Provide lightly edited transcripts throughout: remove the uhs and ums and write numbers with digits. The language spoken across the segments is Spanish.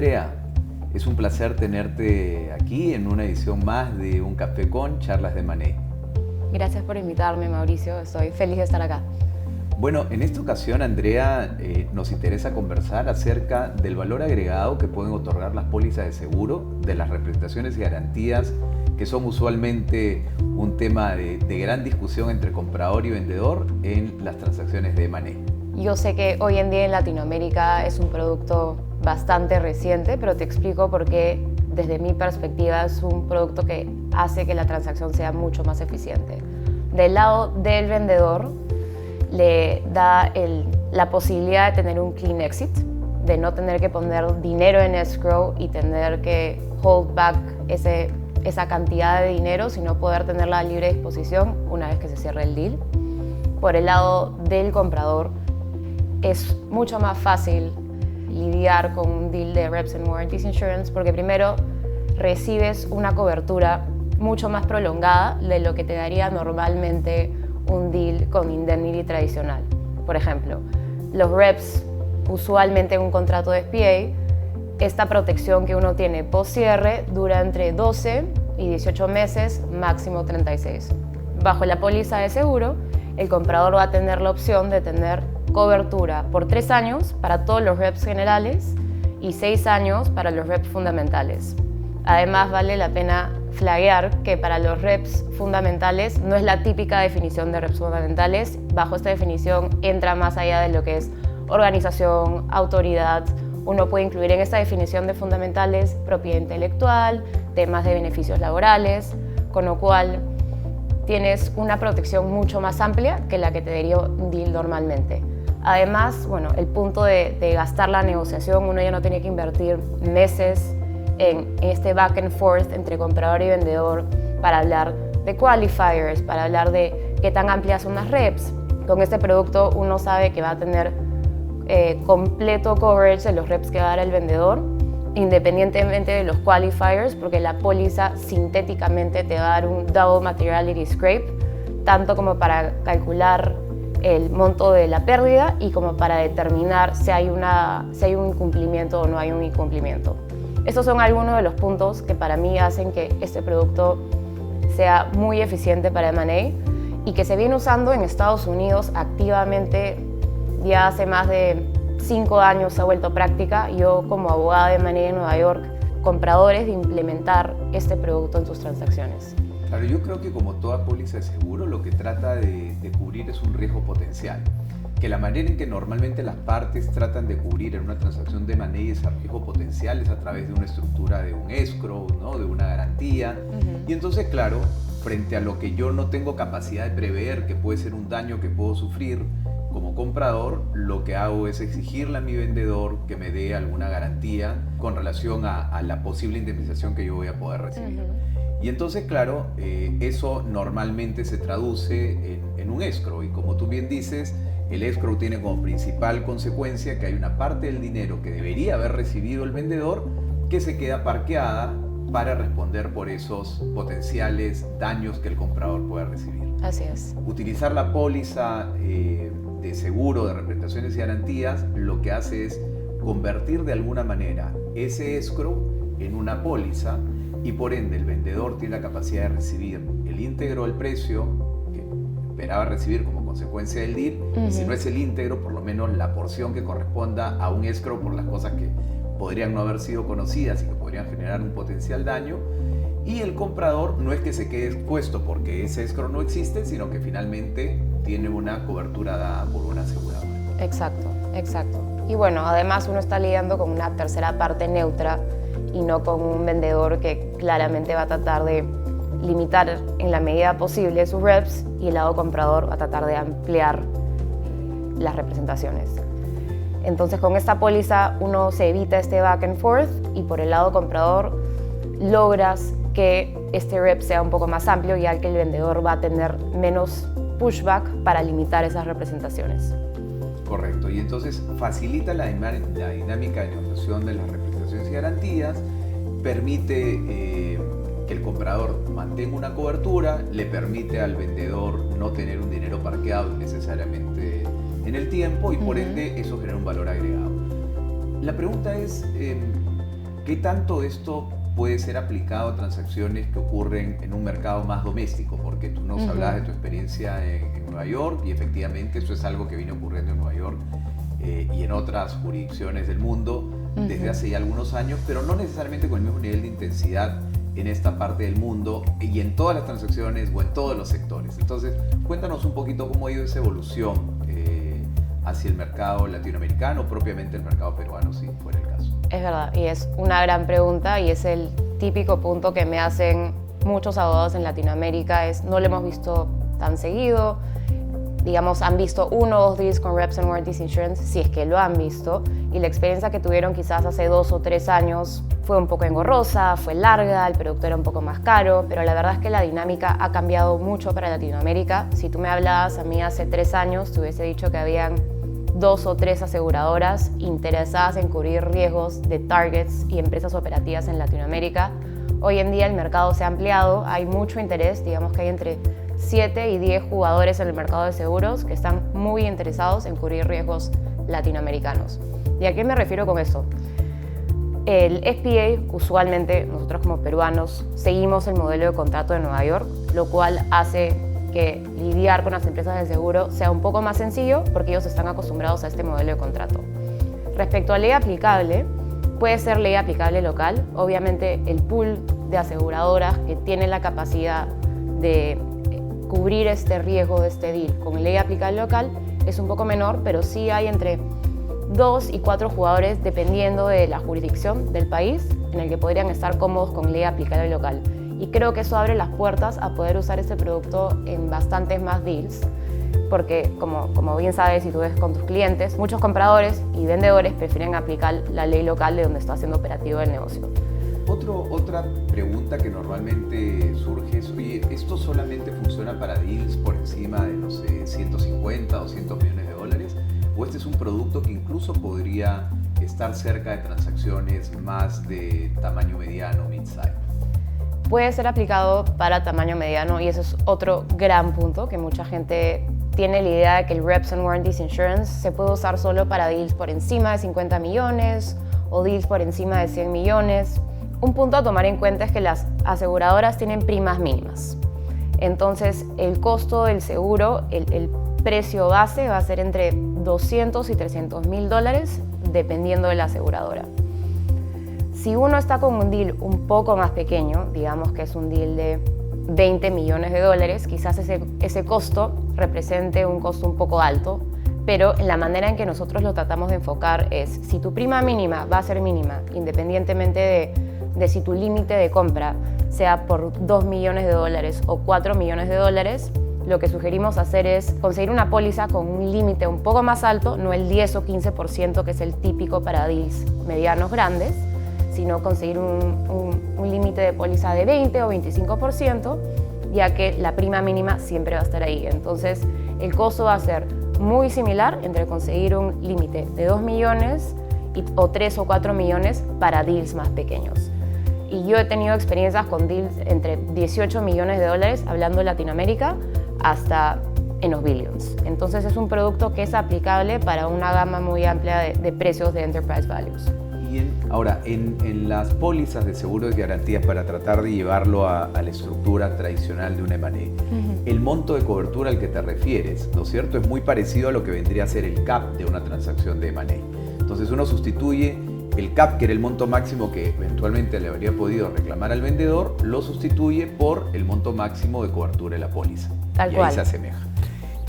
Andrea, es un placer tenerte aquí en una edición más de Un Café con Charlas de Mané. Gracias por invitarme, Mauricio. Estoy feliz de estar acá. Bueno, en esta ocasión, Andrea, nos interesa conversar acerca del valor agregado que pueden otorgar las pólizas de seguro, de las representaciones y garantías, que son usualmente un tema de gran discusión entre comprador y vendedor en las transacciones de M&A. Yo sé que hoy en día en Latinoamérica es un producto bastante reciente, pero te explico por qué desde mi perspectiva es un producto que hace que la transacción sea mucho más eficiente. Del lado del vendedor, le da la posibilidad de tener un clean exit, de no tener que poner dinero en escrow y tener que hold back esa cantidad de dinero, sino poder tenerla a libre disposición una vez que se cierre el deal. Por el lado del comprador, es mucho más fácil lidiar con un deal de Reps and Warranties Insurance porque primero recibes una cobertura mucho más prolongada de lo que te daría normalmente un deal con indemnity tradicional. Por ejemplo, los reps, usualmente en un contrato de SPA, esta protección que uno tiene post-cierre dura entre 12 y 18 meses, máximo 36. Bajo la póliza de seguro, el comprador va a tener la opción de tener cobertura por 3 años para todos los reps generales y 6 años para los reps fundamentales. Además, vale la pena flaguear que para los reps fundamentales no es la típica definición de reps fundamentales. Bajo esta definición entra más allá de lo que es organización, autoridad. Uno puede incluir en esta definición de fundamentales propiedad intelectual, temas de beneficios laborales, con lo cual tienes una protección mucho más amplia que la que te daría un deal normalmente. Además, bueno, el punto de gastar la negociación, uno ya no tiene que invertir meses en este back and forth entre comprador y vendedor para hablar de qualifiers, para hablar de qué tan amplias son las reps. Con este producto uno sabe que va a tener completo coverage de los reps que va a dar el vendedor, independientemente de los qualifiers, porque la póliza sintéticamente te va a dar un double materiality scrape, tanto como para calcular el monto de la pérdida y como para determinar si hay un incumplimiento o no hay un incumplimiento. Estos son algunos de los puntos que para mí hacen que este producto sea muy eficiente para M&A y que se viene usando en Estados Unidos activamente ya hace más de 5 años, se ha vuelto práctica. Yo como abogada de M&A en Nueva York, compradores de implementar este producto en sus transacciones. Claro, yo creo que como toda póliza de seguro lo que trata de cubrir es un riesgo potencial. Que la manera en que normalmente las partes tratan de cubrir en una transacción de M&A ese riesgo potencial es a través de una estructura de un escrow, ¿no? De una garantía. Y entonces, claro, frente a lo que yo no tengo capacidad de prever, que puede ser un daño que puedo sufrir como comprador, lo que hago es exigirle a mi vendedor que me dé alguna garantía con relación a la posible indemnización que yo voy a poder recibir. Y entonces, claro, eso normalmente se traduce en un escrow. Y como tú bien dices, el escrow tiene como principal consecuencia que hay una parte del dinero que debería haber recibido el vendedor que se queda parqueada para responder por esos potenciales daños que el comprador pueda recibir. Así es. Utilizar la póliza de seguro, de representaciones y garantías, lo que hace es convertir de alguna manera ese escrow en una póliza y por ende el vendedor tiene la capacidad de recibir el íntegro del precio que esperaba recibir como consecuencia del deal, y si no es el íntegro, por lo menos la porción que corresponda a un escrow por las cosas que podrían no haber sido conocidas y que podrían generar un potencial daño. Y el comprador no es que se quede expuesto porque ese escrow no existe, sino que finalmente tiene una cobertura dada por una aseguradora. Exacto, exacto. Y bueno, además uno está lidiando con una tercera parte neutra y no con un vendedor que claramente va a tratar de limitar en la medida posible sus reps y el lado comprador va a tratar de ampliar las representaciones. Entonces con esta póliza uno se evita este back and forth y por el lado comprador logras que este rep sea un poco más amplio ya que el vendedor va a tener menos pushback para limitar esas representaciones. Correcto, y entonces facilita la dinámica de negociación de las representaciones y garantías, permite que el comprador mantenga una cobertura, le permite al vendedor no tener un dinero parqueado necesariamente en el tiempo y por ende eso genera un valor agregado. La pregunta es, ¿Qué tanto esto puede ser aplicado a transacciones que ocurren en un mercado más doméstico? Porque tú nos hablabas de tu experiencia en Nueva York y efectivamente eso es algo que viene ocurriendo en Nueva York y en otras jurisdicciones del mundo desde hace ya algunos años, pero no necesariamente con el mismo nivel de intensidad en esta parte del mundo y en todas las transacciones o en todos los sectores. Entonces, cuéntanos un poquito cómo ha ido esa evolución hacia el mercado latinoamericano, propiamente el mercado peruano, si fuera el caso. Es verdad, y es una gran pregunta y es el típico punto que me hacen muchos abogados en Latinoamérica, es no lo hemos visto tan seguido, digamos, han visto 1 o 2 deals con Reps and Warranties Insurance, si es que lo han visto, y la experiencia que tuvieron quizás hace 2 o 3 años fue un poco engorrosa, fue larga, el producto era un poco más caro, pero la verdad es que la dinámica ha cambiado mucho para Latinoamérica. Si tú me hablabas a mí hace 3 años, te hubiese dicho que habían 2 o 3 aseguradoras interesadas en cubrir riesgos de targets y empresas operativas en Latinoamérica. Hoy en día el mercado se ha ampliado, hay mucho interés, digamos que hay entre 7 y 10 jugadores en el mercado de seguros que están muy interesados en cubrir riesgos latinoamericanos. ¿Y a qué me refiero con esto? El SPA, usualmente nosotros como peruanos seguimos el modelo de contrato de Nueva York, lo cual hace que lidiar con las empresas de seguro sea un poco más sencillo porque ellos están acostumbrados a este modelo de contrato. Respecto a ley aplicable, puede ser ley aplicable local. Obviamente el pool de aseguradoras que tienen la capacidad de cubrir este riesgo de este deal con ley aplicable local es un poco menor, pero sí hay entre 2 y 4 jugadores dependiendo de la jurisdicción del país en el que podrían estar cómodos con ley aplicable local. Y creo que eso abre las puertas a poder usar este producto en bastantes más deals, porque como bien sabes, si tú ves con tus clientes, muchos compradores y vendedores prefieren aplicar la ley local de donde está siendo operativo el negocio. Otra pregunta que normalmente surge es, oye, ¿esto solamente funciona para deals por encima de, no sé, 150 o 200 millones de dólares? ¿O este es un producto que incluso podría estar cerca de transacciones más de tamaño mediano, mid-size? Puede ser aplicado para tamaño mediano y ese es otro gran punto, que mucha gente tiene la idea de que el Reps and Warranties Insurance se puede usar solo para deals por encima de 50 millones o deals por encima de 100 millones. Un punto a tomar en cuenta es que las aseguradoras tienen primas mínimas. Entonces, el costo del seguro, el precio base va a ser entre 200 y 300 mil dólares dependiendo de la aseguradora. Si uno está con un deal un poco más pequeño, digamos que es un deal de 20 millones de dólares, quizás ese costo represente un costo un poco alto, pero la manera en que nosotros lo tratamos de enfocar es, si tu prima mínima va a ser mínima, independientemente de si tu límite de compra sea por 2 millones de dólares o 4 millones de dólares, lo que sugerimos hacer es conseguir una póliza con un límite un poco más alto, no el 10 o 15% que es el típico para deals medianos grandes, sino conseguir un límite de póliza de 20 o 25%, ya que la prima mínima siempre va a estar ahí. Entonces, el costo va a ser muy similar entre conseguir un límite de 2 millones o 3 o 4 millones para deals más pequeños. Y yo he tenido experiencias con deals entre 18 millones de dólares, hablando de Latinoamérica, hasta en los billions. Entonces, es un producto que es aplicable para una gama muy amplia de precios de enterprise values. Ahora, en las pólizas de seguros y garantías, para tratar de llevarlo a la estructura tradicional de un M&A, el monto de cobertura al que te refieres, ¿no es cierto?, es muy parecido a lo que vendría a ser el CAP de una transacción de M&A. Entonces uno sustituye el CAP, que era el monto máximo que eventualmente le habría podido reclamar al vendedor, lo sustituye por el monto máximo de cobertura de la póliza. Tal cual. Ahí se asemeja.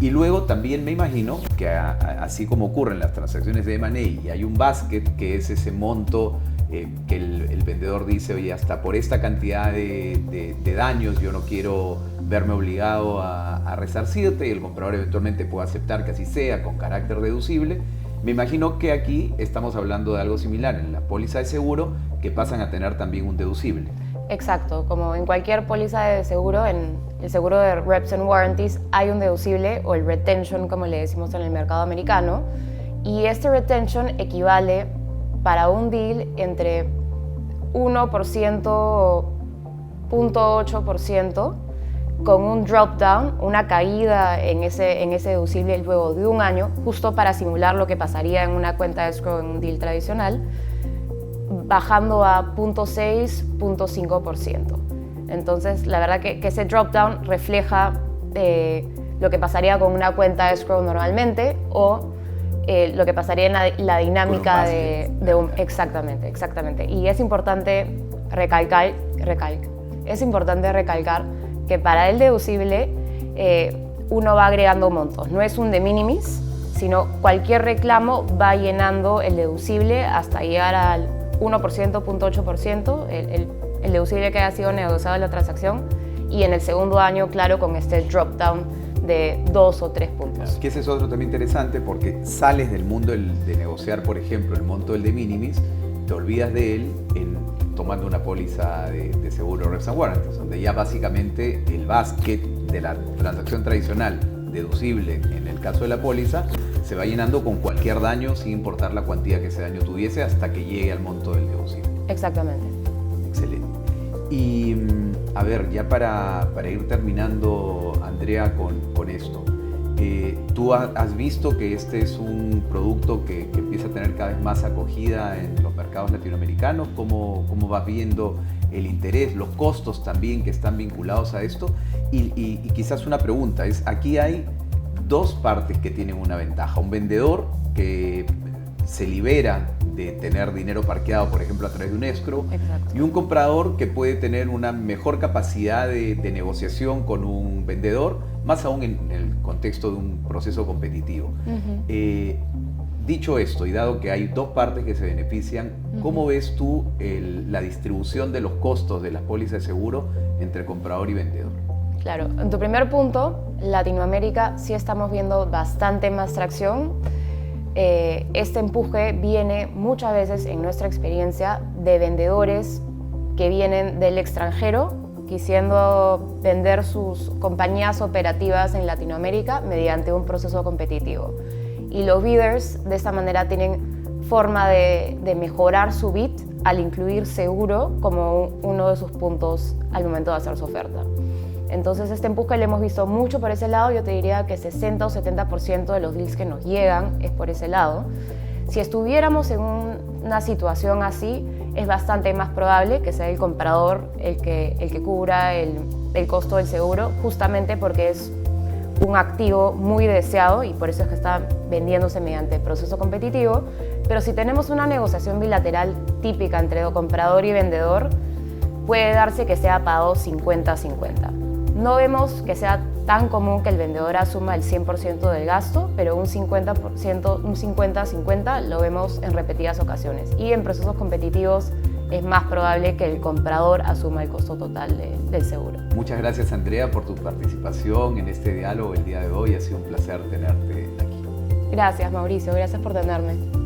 Y luego también me imagino que así como ocurren las transacciones de M&A y hay un basket que es ese monto que el vendedor dice, oye, hasta por esta cantidad de daños yo no quiero verme obligado a resarcirte, y el comprador eventualmente puede aceptar que así sea con carácter deducible. Me imagino que aquí estamos hablando de algo similar en la póliza de seguro, que pasan a tener también un deducible. Exacto, como en cualquier póliza de seguro, en el seguro de Reps and Warranties hay un deducible o el retention, como le decimos en el mercado americano, y este retention equivale para un deal entre 1% o 0.8% con un drop down, una caída en ese deducible luego de un año, justo para simular lo que pasaría en una cuenta de escrow en un deal tradicional. bajando a 0.6, 0.5%. Entonces, la verdad que ese drop-down refleja lo que pasaría con una cuenta escrow normalmente o lo que pasaría en la dinámica de un... Exactamente. Y es importante recalcar que para el deducible uno va agregando montos. No es un de minimis, sino cualquier reclamo va llenando el deducible hasta llegar al 1%, 0.8%, el deducible que haya sido negociado en la transacción, y en el segundo año, claro, con este drop-down de 2 o 3 puntos. Que ese es otro también interesante porque sales del mundo de negociar, por ejemplo, el monto del de minimis, te olvidas de él tomando una póliza de seguro reps and warranties, donde ya básicamente el basket de la transacción tradicional deducible en el caso de la póliza se va llenando con cualquier daño sin importar la cuantía que ese daño tuviese hasta que llegue al monto del deducible. Exactamente. Excelente. Y a ver, ya para ir terminando, Andrea, con esto, ¿tú has visto que este es un producto que empieza a tener cada vez más acogida en los mercados latinoamericanos? ¿Cómo vas viendo el interés, los costos también que están vinculados a esto? Y quizás una pregunta es, aquí hay dos partes que tienen una ventaja. Un vendedor que se libera de tener dinero parqueado, por ejemplo, a través de un escrow. Exacto. Y un comprador que puede tener una mejor capacidad de negociación con un vendedor, más aún en el contexto de un proceso competitivo. Dicho esto, y dado que hay dos partes que se benefician, ¿cómo ves tú la distribución de los costos de las pólizas de seguro entre comprador y vendedor? Claro, en tu primer punto, Latinoamérica sí estamos viendo bastante más tracción. Este empuje viene muchas veces, en nuestra experiencia, de vendedores que vienen del extranjero, quisiendo vender sus compañías operativas en Latinoamérica mediante un proceso competitivo. Y los bidders de esta manera tienen forma de mejorar su bid al incluir seguro como uno de sus puntos al momento de hacer su oferta. Entonces este empuje lo hemos visto mucho por ese lado. Yo te diría que 60 o 70% de los deals que nos llegan es por ese lado. Si estuviéramos en una situación así, es bastante más probable que sea el comprador el que cubra el costo del seguro, justamente porque es un activo muy deseado y por eso es que está vendiéndose mediante proceso competitivo. Pero si tenemos una negociación bilateral típica entre comprador y vendedor, puede darse que sea pagado 50-50. No vemos que sea tan común que el vendedor asuma el 100% del gasto, pero un 50-50 lo vemos en repetidas ocasiones. Y en procesos competitivos es más probable que el comprador asuma el costo total del seguro. Muchas gracias, Andrea, por tu participación en este diálogo el día de hoy. Ha sido un placer tenerte aquí. Gracias, Mauricio. Gracias por tenerme.